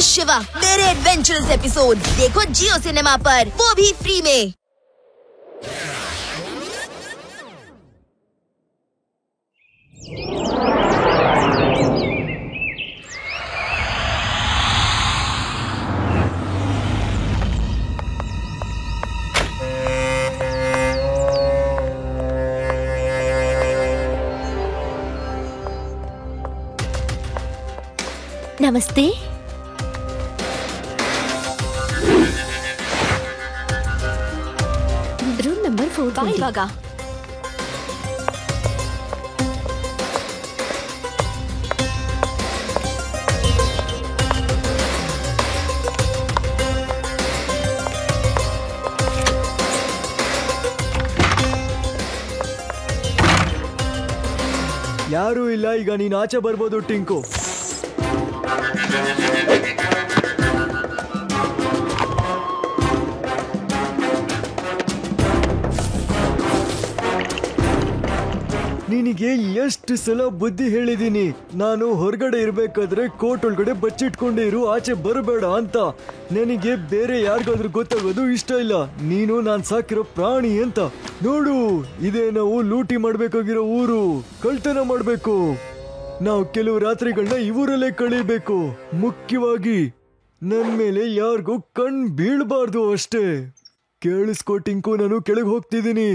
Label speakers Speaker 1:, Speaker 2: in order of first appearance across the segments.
Speaker 1: शिवा, मेरे adventurous episode देखो जियो cinema पर, वो भी फ्री में।
Speaker 2: ನಮಸ್ತೆ. ರೂಮ್ ನಂಬರ್ 4 ಇವಾಗ.
Speaker 3: ಯಾರು ಇಲ್ಲ, ಈಗ ನೀನ್ ಆಚೆ ಬರ್ಬೋದು ಟಿಂಕು. ನಿನಗೆ ಎಷ್ಟು ಸಲ ಬುದ್ಧಿ ಹೇಳಿದೀನಿ, ನಾನು ಹೊರಗಡೆ ಇರ್ಬೇಕಾದ್ರೆ ಕೋರ್ಟ್ ಒಳಗಡೆ ಬಚ್ಚಿಟ್ಕೊಂಡೇ ಇರು, ಆಚೆ ಬರಬೇಡ ಅಂತ. ನನಗೆ ಬೇರೆ ಯಾರಿಗಾದ್ರೂ ಗೊತ್ತಾಗೋದು ಇಷ್ಟ ಇಲ್ಲ. ನೀನು ನಾನ್ ಸಾಕಿರೋ ಪ್ರಾಣಿ ಅಂತ. ನೋಡು, ಇದೇ ನಾವು ಲೂಟಿ ಮಾಡ್ಬೇಕಾಗಿರೋ ಊರು. ಕಳ್ತನ ಮಾಡ್ಬೇಕು. ನಾವು ಕೆಲವು ರಾತ್ರಿಗಳನ್ನ ಇವರಲ್ಲೇ ಕಳೀಬೇಕು. ಮುಖ್ಯವಾಗಿ ನನ್ ಮೇಲೆ ಯಾರಿಗೂ ಕಣ್ ಬೀಳ್ಬಾರ್ದು ಅಷ್ಟೇ. ಕೇಳಿಸ್ಕೋ ಟಿಂಕು, ನಾನು ಕೆಳಗೆ ಹೋಗ್ತಿದ್ದೀನಿ.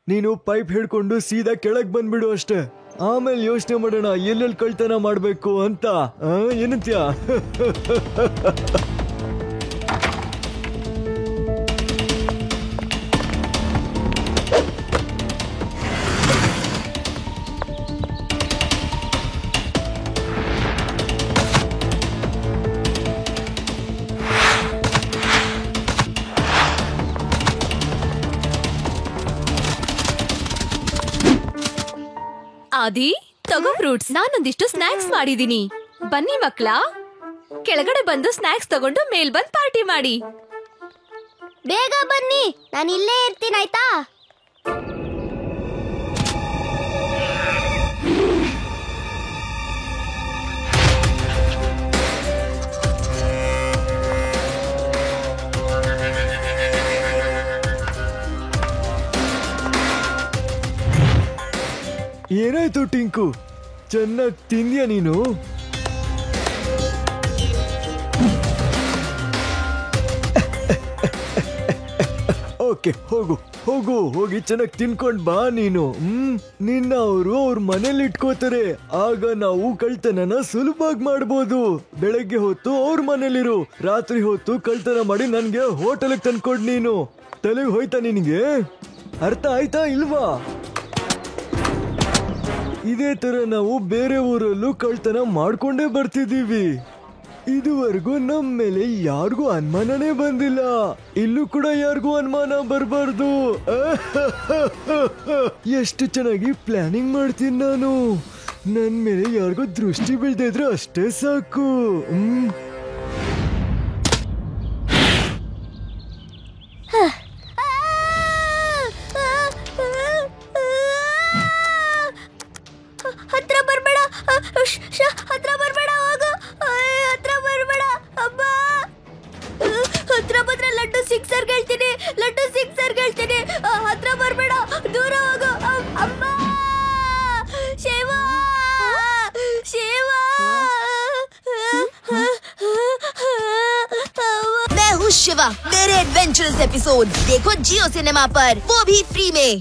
Speaker 3: ನೀನು ಪೈಪ್ ಹಿಡ್ಕೊಂಡು ಸೀದಾ ಕೆಳಗ್ ಬಂದ್ಬಿಡು ಅಷ್ಟೇ. ಆಮೇಲೆ ಯೋಚನೆ ಮಾಡೋಣ ಎಲ್ಲೆಲ್ಲಿ ಕಳ್ತನ ಮಾಡ್ಬೇಕು ಅಂತ. ಏನಂತ್ಯಾ?
Speaker 2: ಆದಿ, ತಗೋ ಫ್ರೂಟ್ಸ್. ನಾನೊಂದಿಷ್ಟು ಸ್ನಾಕ್ಸ್ ಮಾಡಿದೀನಿ. ಬನ್ನಿ ಮಕ್ಳ, ಕೆಳಗಡೆ ಬಂದು ಸ್ನಾಕ್ಸ್ ತಗೊಂಡು ಮೇಲ್ ಬಂದ್ ಪಾರ್ಟಿ ಮಾಡಿ.
Speaker 4: ಬೇಗ ಬನ್ನಿ, ನಾನು ಇಲ್ಲೇ ಇರ್ತೀನಿ ಆಯ್ತಾ?
Speaker 3: ಏನಾಯ್ತು ಟಿಂಕು, ಚೆನ್ನಾಗಿ ತಿಂದ್ಯಾ ನೀನು? ಓಕೆ, ಹೋಗು ಹೋಗು, ಹೋಗಿ ಚೆನ್ನಾಗಿ ತಿನ್ಕೊಂಡ್ ಬಾ ನೀನು. ನಿನ್ನ ಅವ್ರ ಮನೇಲಿ ಇಟ್ಕೋತಾರೆ. ಆಗ ನಾವು ಕಳ್ತನನ ಸುಲಭವಾಗಿ ಮಾಡ್ಬೋದು. ಬೆಳಗ್ಗೆ ಹೊತ್ತು ಅವ್ರ ಮನೇಲಿರು, ರಾತ್ರಿ ಹೊತ್ತು ಕಳ್ತನ ಮಾಡಿ ನನ್ಗೆ ಹೋಟೆಲ್ಗೆ ತಂದ್ಕೊಡ್. ನೀನು ತಲೆಗೆ ಹೋಯ್ತಾ ನಿನಗೆ? ಅರ್ಥ ಆಯ್ತಾ ಇಲ್ವಾ? ಇದೇ ತರ ನಾವು ಬೇರೆ ಊರಲ್ಲೂ ಕಳ್ತನ ಮಾಡ್ಕೊಂಡೇ ಬರ್ತಿದೀವಿ. ಇದುವರೆಗೂ ನಮ್ಮ ಮೇಲೆ ಯಾರಿಗೂ ಅನುಮಾನನೇ ಬಂದಿಲ್ಲ. ಇಲ್ಲೂ ಕೂಡ ಯಾರಿಗೂ ಅನುಮಾನ ಬರಬಾರ್ದು. ಎಷ್ಟು ಚೆನ್ನಾಗಿ ಪ್ಲಾನಿಂಗ್ ಮಾಡ್ತೀನಿ ನಾನು. ನನ್ ಮೇಲೆ ಯಾರಿಗೂ ದೃಷ್ಟಿ ಬೀಳ್ತಾ ಇದ್ರೆ ಅಷ್ಟೇ ಸಾಕು.
Speaker 4: ಹತ್ರ ಬರ್ಬೇಡ, ಹತ್ರ ಬರ್ಬೇಡ, ಹೋಗು, ಹತ್ರ ಬರ್ಬೇಡ. ಅಮ್ಮ, ಹತ್ರ ಬಂದ್ರೆ ಲಡ್ಡು ಸಿಕ್ಸರ್ ಗೆಲ್ತೀನಿ, ಲಡ್ಡು ಸಿಕ್ಸರ್ ಗೆಲ್ತೀನಿ. ಹತ್ರ ಬರ್ಬೇಡ, ದೂರ ಹೋಗು. ಅಮ್ಮ, ಶಿವ, ಶಿವ.
Speaker 1: मैं हूँ शिवा, मेरे एडवेंचरस एपिसोड देखो जियो सिनेमा पर, वो भी फ्री में।